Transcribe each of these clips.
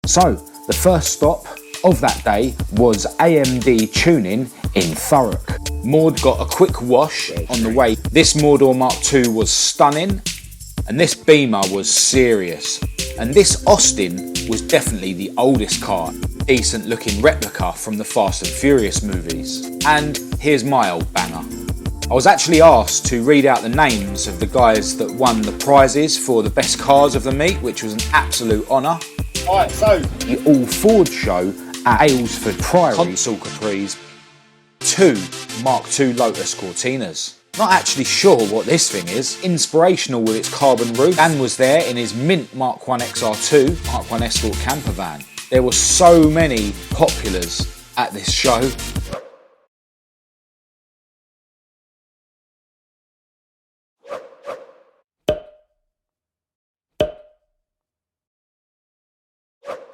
So the first stop of that day was AmD Tuning in Thurrock. Maude got a quick wash on the way. This moredoor Mk2 was stunning, and this Beamer was serious. And this Austin was definitely the oldest car. Decent looking replica from the Fast and Furious movies. And here's my old banger. I was actually asked to read out the names of the guys that won the prizes for the best cars of the meet, which was an absolute honour. Alright, so the All Ford show at Aylesford Priory, Console Capri's 2 Mk2 Lotus Cortinas. Not actually sure what this thing is. Inspirational with its carbon roof. Dan was there in his mint Mk1 XR2 Mk1 Escort camper van. There were so many populars at this show.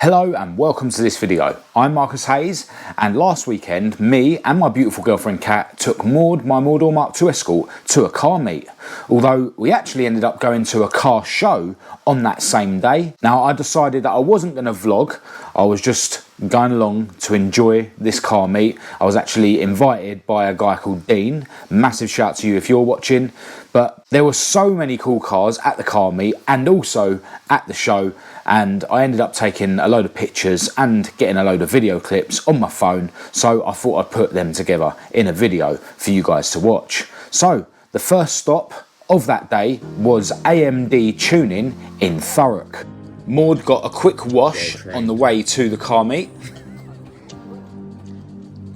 Hello and welcome to this video. I'm Marcus Hayes, and last weekend me and my beautiful girlfriend Kat took Maude, my moredoor Mk2 Escort, to a car meet. Although we actually ended up going to a car show on that same day. Now I decided that I wasn't going to vlog, I was just going along to enjoy this car meet. I was actually invited by a guy called Dean. Massive shout to you if you're watching. But there were so many cool cars at the car meet and also at the show, and I ended up taking a load of pictures and getting a load of video clips on my phone, so I thought I'd put them together in a video for you guys to watch. So the first stop of that day was AmD Tuning in Thurrock. Maude got a quick wash on the way to the car meet.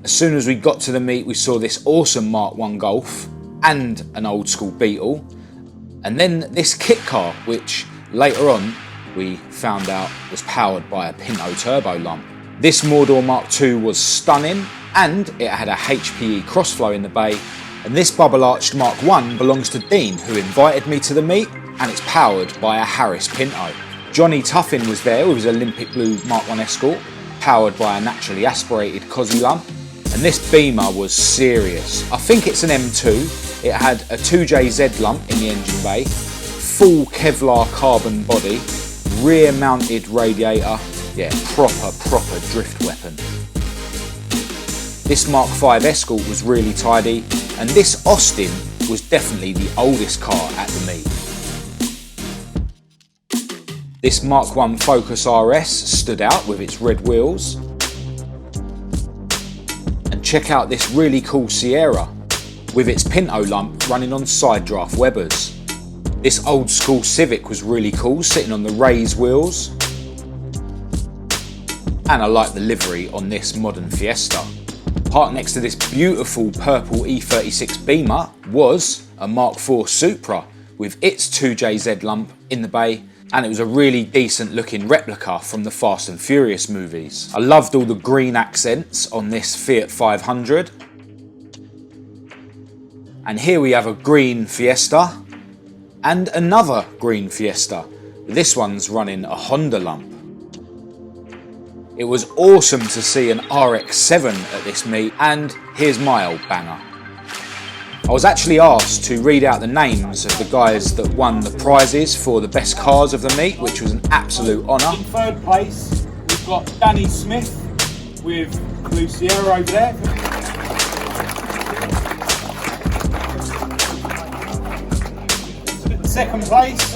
As soon as we got to the meet, we saw this awesome Mk1 Golf and an old school Beetle, and then this kit car, which later on we found out was powered by a Pinto turbo lump. This moredoor Mk2 was stunning, and it had a HPE crossflow in the bay, and this bubble arched Mk1 belongs to Dean, who invited me to the meet, and it's powered by a Harris Pinto. Johnny Tuffin was there with his Olympic blue Mk1 Escort, powered by a naturally aspirated Cosy lump. And this Beamer was serious. I think it's an M2. It had a 2JZ lump in the engine bay, full Kevlar carbon body, rear mounted radiator. Yeah, proper drift weapon. This Mk2 Escort was really tidy, and this Austin was definitely the oldest car at the meet. This Mk1 Focus RS stood out with its red wheels. And check out this really cool Sierra with its Pinto lump running on side draft Webers. This old school Civic was really cool, sitting on the raised wheels. And I like the livery on this modern Fiesta. Parked next to this beautiful purple E36 Beamer was a Mk4 Supra with its 2JZ lump in the bay, and it was a really decent looking replica from the Fast and Furious movies. I loved all the green accents on this Fiat 500. And here we have a green Fiesta and another green Fiesta. This one's running a Honda lump. It was awesome to see an RX-7 at this meet, and here's my old banger. I was actually asked to read out the names of the guys that won the prizes for the best cars of the meet, which was an absolute honour. In third place, we've got Danny Smith with Blue Sierra over there. Second place,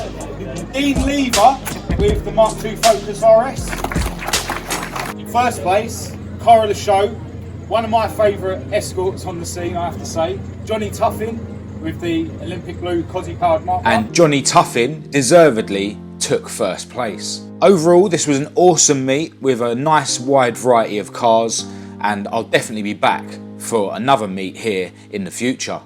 Dean Lever with the Mk2 Focus RS. In first place, car of the show, one of my favourite Escorts on the scene, I have to say, Johnny Tuffin with the Olympic blue Cosy powered Mk1. And Johnny Tuffin deservedly took first place. Overall, this was an awesome meet with a nice wide variety of cars, and I'll definitely be back for another meet here in the future.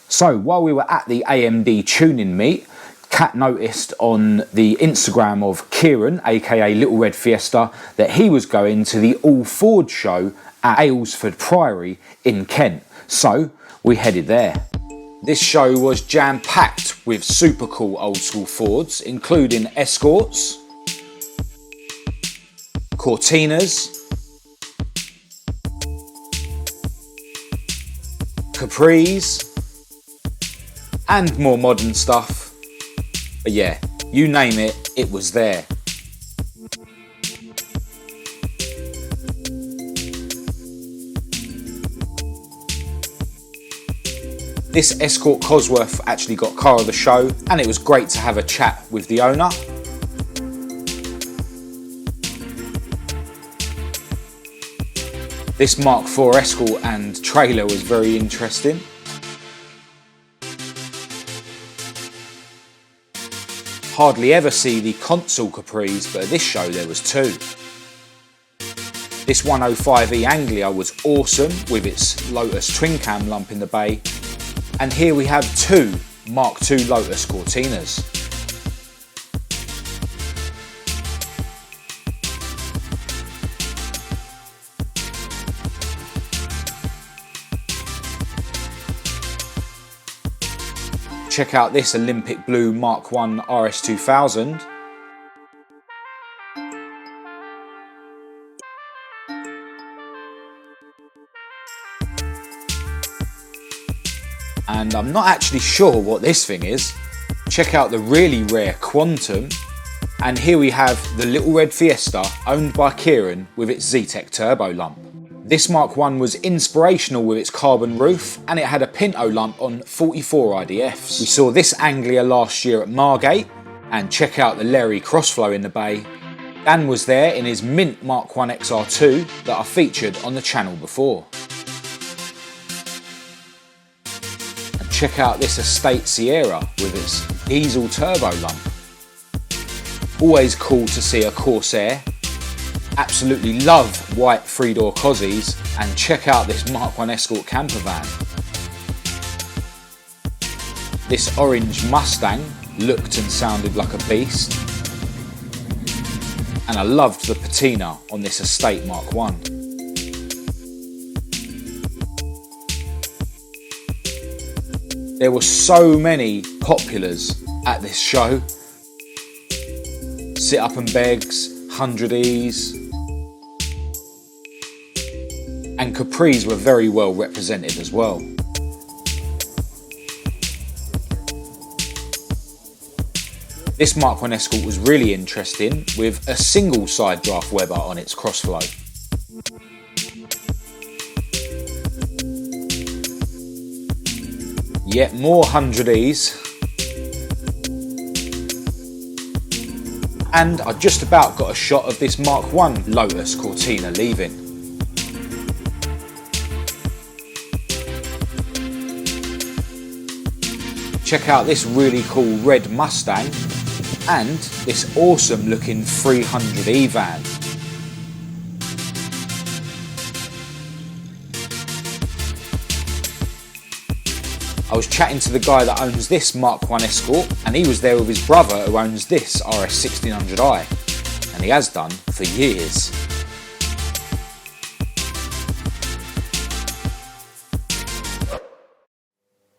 So while we were at the AmD Tuning meet, Kat noticed on the Instagram of Kieran, aka Little Red Fiesta, that he was going to the All Ford show at Aylesford Priory in Kent. So we headed there. This show was jam-packed with super cool old school Fords, including Escorts, Cortinas, Capris, and more modern stuff. But yeah, you name it, it was there. This Escort Cosworth actually got car of the show, and it was great to have a chat with the owner. This Mk4 Escort and trailer was very interesting. Hardly ever see the console Capris, but at this show there was two. This 105E Anglia was awesome with its Lotus twin cam lump in the bay. And here we have two Mk2 Lotus Cortinas. Check out this Olympic Blue Mk1 RS2000. And I'm not actually sure what this thing is. Check out the really rare Quantum. And here we have the Little Red Fiesta owned by Kieran with its Zetec turbo lump. This Mk1 was inspirational with its carbon roof, and it had a Pinto lump on 44 IDFs. We saw this Anglia last year at Margate, and check out the Larry Crossflow in the bay. Dan was there in his mint Mk1 XR2 that I featured on the channel before. And check out this Estate Sierra with its diesel turbo lump. Always cool to see a Corsair. Absolutely love white 3-door Cozzies, and check out this Mk1 Escort camper van. This orange Mustang looked and sounded like a beast, and I loved the patina on this Estate Mk1. There were so many populars at this show. Sit Up and Begs, 100Es, and Capris were very well represented as well. This Mk1 Escort was really interesting with a single side draft Weber on its crossflow. Yet more 100Es. And I just about got a shot of this Mk1 Lotus Cortina leaving. Check out this really cool red Mustang and this awesome looking 300E van. I was chatting to the guy that owns this Mk1 Escort, and he was there with his brother who owns this RS1600i, and he has done for years.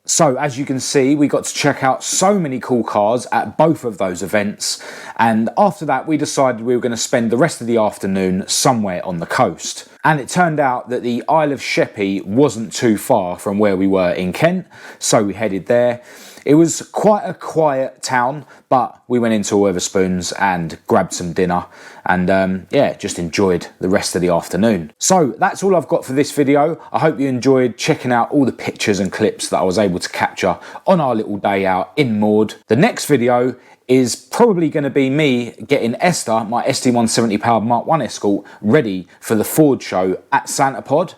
So as you can see, we got to check out so many cool cars at both of those events, and after that we decided we were going to spend the rest of the afternoon somewhere on the coast. And it turned out that the Isle of Sheppey wasn't too far from where we were in Kent, so we headed there. It was quite a quiet town, but we went into Wetherspoons and grabbed some dinner, and yeah, just enjoyed the rest of the afternoon. So that's all I've got for this video. I hope you enjoyed checking out all the pictures and clips that I was able to capture on our little day out in Maude. The next video is probably going to be me getting Esther, my ST170 powered Mk1 Escort, ready for the Ford show at Santa Pod.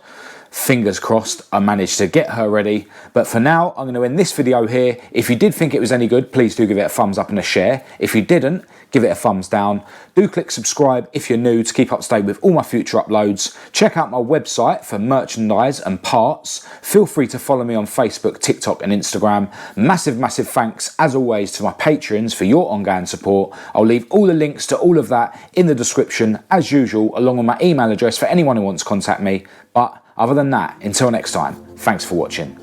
Fingers crossed I managed to get her ready. But for now, I'm going to end this video here. If you did think it was any good, please do give it a thumbs up and a share. If you didn't, give it a thumbs down. Do click subscribe if you're new to keep up to date with all my future uploads. Check out my website for merchandise and parts. Feel free to follow me on Facebook, TikTok and Instagram. Massive thanks as always to my patrons for your ongoing support. I'll leave all the links to all of that in the description as usual, along with my email address for anyone who wants to contact me. But other than that, until next time, thanks for watching.